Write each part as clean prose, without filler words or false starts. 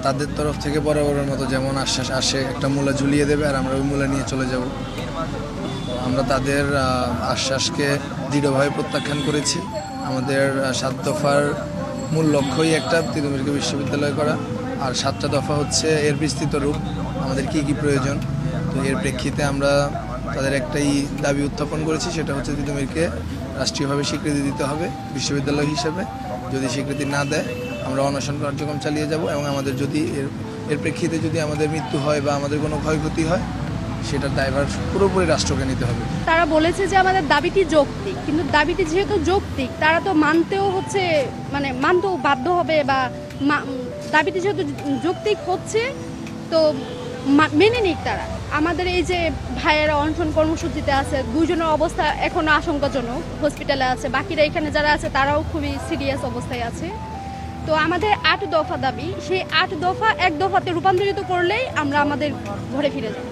তাদের তরফ থেকে বরাবরের মতো যেমন আশ্বাস আসে একটা মূলা ঝুলিয়ে দেবে আর আমরা ওই মূলা নিয়ে চলে যাব। আমরা তাদের আশ্বাসকে দৃঢ়ভাবে প্রত্যাখ্যান করেছি। আমাদের 7 দফার মূল লক্ষ্যই একটা তিতুমিরকে বিশ্ববিদ্যালয় করা, আর 7টা দফা হচ্ছে এর বিস্তৃত রূপ, আমাদের কি কি প্রয়োজন। তো এর প্রেক্ষিতে আমরা তাদের একটাই দাবি উত্থাপন করেছি, সেটা হচ্ছে তিতুমিরকে রাষ্ট্রীয়ভাবে স্বীকৃতি দিতে হবে বিশ্ববিদ্যালয় হিসেবে। যদি স্বীকৃতি না দেয় আমরা অনশন কার্যক্রম চালিয়ে যাব, এবং আমাদের যদি এর প্রেক্ষিতে যদি আমাদের মৃত্যু হয় বা আমাদের কোনো ক্ষয়ক্ষতি হয় সেটার দায়ভার পুরোপুরি রাষ্ট্রকে নিতে হবে। তারা বলেছে যে আমাদের দাবিটি যৌক্তিক, কিন্তু দাবিটি যেহেতু যৌক্তিক তারা তো মানতেও হচ্ছে, মানে মানতেও বাধ্য হবে, বা দাবিটি যেহেতু যৌক্তিক হচ্ছে তো মেনে নিক তারা। আমাদের এই যে ভাইয়েরা অনশন কর্মসূচিতে আছে, 2 জনের অবস্থা এখনো আশঙ্কাজনক, হসপিটালে আছে, বাকিরা এখানে যারা আছে তারাও খুবই সিরিয়াস অবস্থায় আছে। তো আমাদের 8 দফা দাবি, সেই 8 দফা 1 দফাতে রূপান্তরিত করলেই আমরা আমাদের ঘরে ফিরে যাব।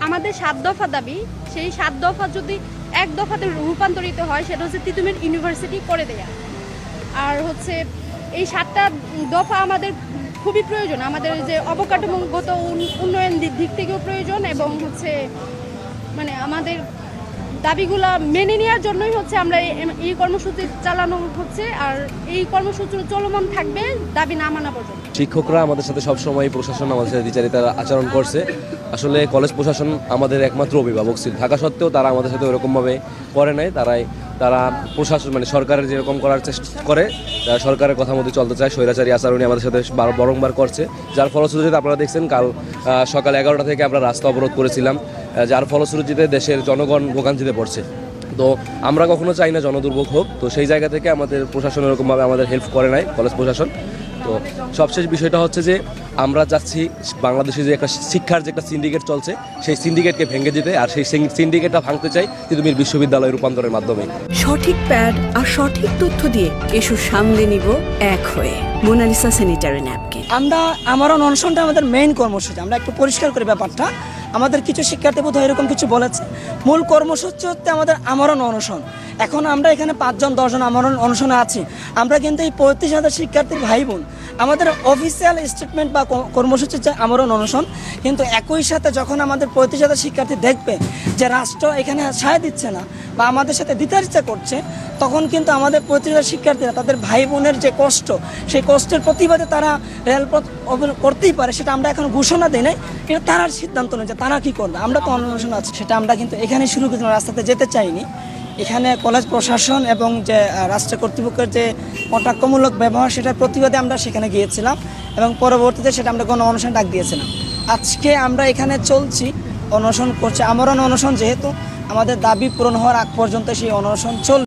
আমাদের 7 দফা দাবি, সেই 7 দফা যদি 1 দফাতে রূপান্তরিত হয় সেটা হচ্ছে তিতুমির ইউনিভার্সিটি করে দেয়া। আর হচ্ছে এই 7টা দফা আমাদের খুবই প্রয়োজন, আমাদের যে অবকাঠামোগত উন্নয়ন দিক থেকেও প্রয়োজন, এবং হচ্ছে মানে আমাদের দাবিগুলা মেনে নেওয়ার জন্যই হচ্ছে আমরা এই কর্মসূচি চালানো হচ্ছে, আর এই কর্মসূচি চলমান থাকবে দাবি না মানা পর্যন্ত। শিক্ষকরা আমাদের সাথে সবসময়, প্রশাসন আমাদের সাথে দ্বিচারিতার আচরণ করছে। আসলে কলেজ প্রশাসন আমাদের একমাত্র অভিভাবক ছিল, থাকা সত্ত্বেও তারা আমাদের সাথে ওরকমভাবে করে নাই। তারা প্রশাসন মানে সরকারের যেরকম করার চেষ্টা করে, তারা সরকারের কথা মতো চলতে চায়, স্বৈরাচারী আচরণই আমাদের সাথে বারংবার করছে। যার ফলশ্রুতিতে আপনারা দেখছেন কাল সকাল 11টা থেকে আমরা রাস্তা অবরোধ করেছিলাম, যার ফলশ্রুতিতে দেশের জনগণ ভোগান্তিতে পড়ছে। তো আমরা কখনো চাই না জনদুর্ভোগ হোক, তো সেই জায়গা থেকে আমাদের প্রশাসন এরকমভাবে আমাদের হেল্প করে নাই, কলেজ প্রশাসন। তো সবশেষ বিষয়টা হচ্ছে যে আমরা চাচ্ছি বাংলাদেশে যে একটা শিক্ষার যে একটা সিন্ডিকেট চলছে, সেই সিন্ডিকেটকে ভেঙে দিতে, আর সেই সিন্ডিকেটটা ভাঙতে চাই তিতুমির বিশ্ববিদ্যালয় রূপান্তরের মাধ্যমে। সঠিক প্যাড আর সঠিক তথ্য দিয়ে এসু সামলে নিব এক হয়ে। Monalisa sanitary napkin. আমারও অনশনটা আমাদের মেইন কর্মসূচি। আমরা একটু পরিষ্কার করি ব্যাপারটা। আমাদের কিছু শিক্ষার্থী বোধ হয় এরকম কিছু বলেছে, মূল কর্মসূচি হচ্ছে আমাদের আমরণ অনশন। এখন আমরা এখানে 5 জন 10 জন আমরণ অনশনে আছি, আমরা কিন্তু এই 35,000 শিক্ষার্থীর ভাই বোন। আমাদের অফিসিয়াল স্টেটমেন্ট বা কর্মসূচি হচ্ছে আমরণ অনশন, কিন্তু একই সাথে যখন আমাদের 35,000 শিক্ষার্থী দেখবে যে রাষ্ট্র এখানে সায় দিচ্ছে না বা আমাদের সাথে দিতে ইচ্ছা করছে, তখন কিন্তু আমাদের 35,000 শিক্ষার্থীরা তাদের ভাই বোনের যে কষ্ট, সেই কষ্টের প্রতিবাদে তারা রেলপথ করতেই পারে। সেটা আমরা এখন ঘোষণা দিই নাই, এটা তারার সিদ্ধান্ত নেই যে তারা কী করবে। আমরা তো অনশন আছি, সেটা আমরা কিন্তু এখানে শুরু করেছিলাম, রাস্তাতে যেতে চাইনি। এখানে কলেজ প্রশাসন এবং যে রাষ্ট্র কর্তৃপক্ষের যে কটাক্ষমূলক ব্যবহার, সেটার প্রতিবাদে আমরা সেখানে গিয়েছিলাম, এবং পরবর্তীতে সেটা আমরা গণ অনশন ডাক দিয়েছিলাম। আজকে আমরা এখানে চলছি, অনশন করছি, আমরণ অনশন, যেহেতু আমাদের দাবি পূরণ হওয়ার আগ পর্যন্ত সেই অনশন চলবে।